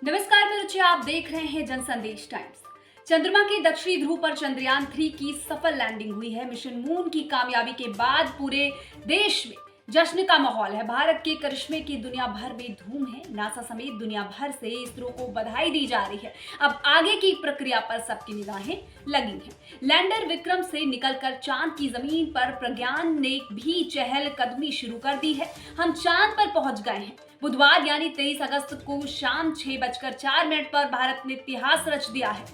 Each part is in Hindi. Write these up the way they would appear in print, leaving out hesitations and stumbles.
नमस्कार, मैं रुचि। आप देख रहे हैं जन संदेश टाइम्स। चंद्रमा के दक्षिणी ध्रुव पर चंद्रयान 3 की सफल लैंडिंग हुई है। मिशन मून की कामयाबी के बाद पूरे देश में जश्न का माहौल है। भारत के करिश्मे की दुनिया भर में धूम है। नासा समेत दुनिया भर से इसरो को बधाई दी जा रही है। अब आगे की प्रक्रिया पर सबकी निगाहें लगी हैं। लैंडर विक्रम से निकलकर चांद की जमीन पर प्रज्ञान ने भी चहलकदमी शुरू कर दी है। हम चांद पर पहुंच गए हैं। बुधवार यानी 23 अगस्त को शाम 6:04 पर भारत ने इतिहास रच दिया है।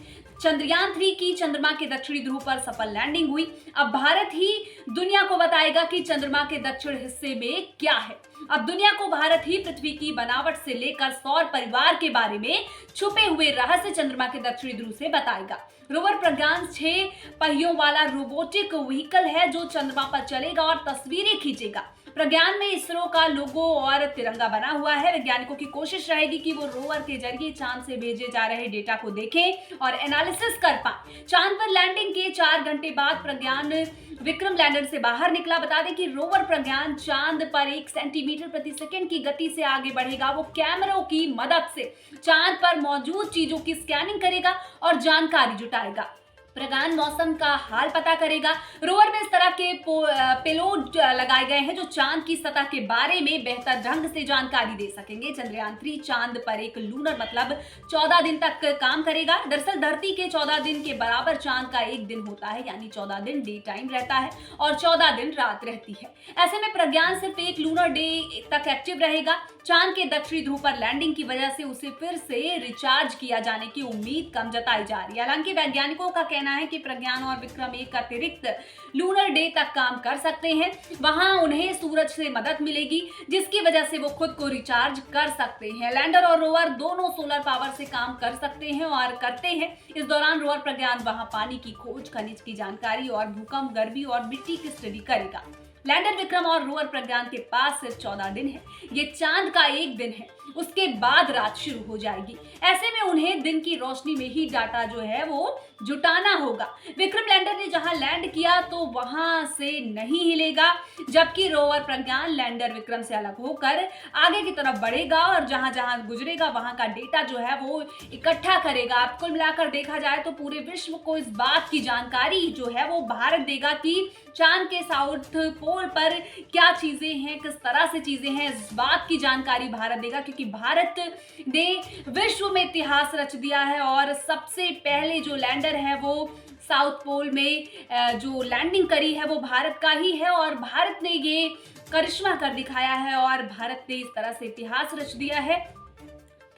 चंद्रयान 3 की चंद्रमा के दक्षिणी ध्रुव पर सफल लैंडिंग हुई। अब भारत ही दुनिया को बताएगा कि चंद्रमा के दक्षिण हिस्से में क्या है। अब दुनिया को भारत ही पृथ्वी की बनावट से लेकर सौर परिवार के बारे में छुपे हुए रहस्य चंद्रमा के दक्षिणी ध्रुव से बताएगा। रोवर प्रज्ञान 6 पहियों वाला रोबोटिक व्हीकल है जो चंद्रमा पर चलेगा और तस्वीरें खींचेगा। प्रज्ञान में इसरो का लोगो और तिरंगा बना हुआ है। वैज्ञानिकों की कोशिश रहेगी कि वो रोवर के जरिए चांद से भेजे जा रहे डेटा को देखें और एनालिसिस कर पाए। चांद पर लैंडिंग के 4 घंटे बाद प्रज्ञान विक्रम लैंडर से बाहर निकला। बता दें कि रोवर प्रज्ञान चांद पर 1 सेंटीमीटर प्रति सेकंड की गति से आगे बढ़ेगा। वो कैमरों की मदद से चांद पर मौजूद चीजों की स्कैनिंग करेगा और जानकारी जुटाएगा। प्रज्ञान मौसम का हाल पता करेगा। रोवर में इस तरह के पेलोड लगाए गए हैं जो चांद की सतह के बारे में बेहतर ढंग से जानकारी दे सकेंगे। चंद्रयान 3 चांद पर एक लूनर मतलब 14 दिन तक काम करेगा। दरअसल धरती के 14 दिन के बराबर चांद का एक दिन होता है, यानी 14 दिन डे टाइम रहता है और 14 दिन रात रहती है। ऐसे में प्रज्ञान सिर्फ एक लूनर डे तक एक्टिव रहेगा। चांद के दक्षिणी ध्रुव पर लैंडिंग की वजह से उसे फिर से रिचार्ज किया जाने की उम्मीद कम जताई जा रही है। हालांकि वैज्ञानिकों का कहना है कि प्रज्ञान और विक्रम एक अतिरिक्त लूनर डे तक काम कर सकते हैं। वहां उन्हें सूरज से मदद मिलेगी जिसकी वजह से वो खुद को रिचार्ज कर सकते हैं। लैंडर और रोवर दोनों सोलर पावर से काम कर सकते हैं और करते हैं। इस दौरान रोवर प्रज्ञान वहां पानी की खोज, खनिज की जानकारी और भूकंप, गर्मी और मिट्टी की स्टडी करेगा। लैंडर विक्रम और रोवर प्रज्ञान के पास सिर्फ 14 दिन है। ये चांद का एक दिन है, उसके बाद रात शुरू हो जाएगी। ऐसे में उन्हें दिन की रोशनी में ही डाटा जो है वो जुटाना होगा। विक्रम लैंडर ने जहां लैंड किया तो वहां से नहीं हिलेगा, जबकि रोवर प्रज्ञान लैंडर विक्रम से अलग होकर आगे की तरफ बढ़ेगा और जहां जहां गुजरेगा वहां का डेटा जो है वो इकट्ठा करेगा। अब कुल मिलाकर देखा जाए तो पूरे विश्व को इस बात की जानकारी जो है वो भारत देगा कि चांद के साउथ पोल पर क्या चीजें हैं, किस तरह से चीजें हैं। इस बात की जानकारी भारत देगा क्योंकि भारत ने विश्व में इतिहास रच दिया है और सबसे पहले जो लैंडर है वो साउथ पोल में जो लैंडिंग करी है वो भारत का ही है और भारत ने ये करिश्मा कर दिखाया है और भारत ने इस तरह से इतिहास रच दिया है।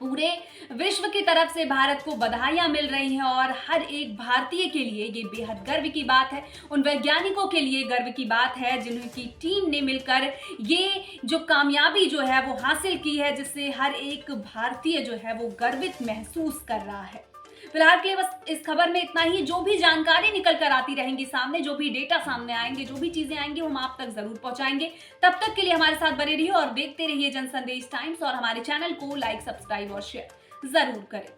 पूरे विश्व की तरफ से भारत को बधाइयां मिल रही हैं और हर एक भारतीय के लिए ये बेहद गर्व की बात है। उन वैज्ञानिकों के लिए गर्व की बात है जिनकी टीम ने मिलकर ये जो कामयाबी जो है वो हासिल की है, जिससे हर एक भारतीय जो है वो गर्वित महसूस कर रहा है। फिलहाल के लिए बस इस खबर में इतना ही। जो भी जानकारी निकल कर आती रहेंगी सामने, जो भी डेटा सामने आएंगे, जो भी चीजें आएंगी हम आप तक जरूर पहुंचाएंगे। तब तक के लिए हमारे साथ बने रहिए और देखते रहिए जन संदेश टाइम्स और हमारे चैनल को लाइक, सब्सक्राइब और शेयर जरूर करें।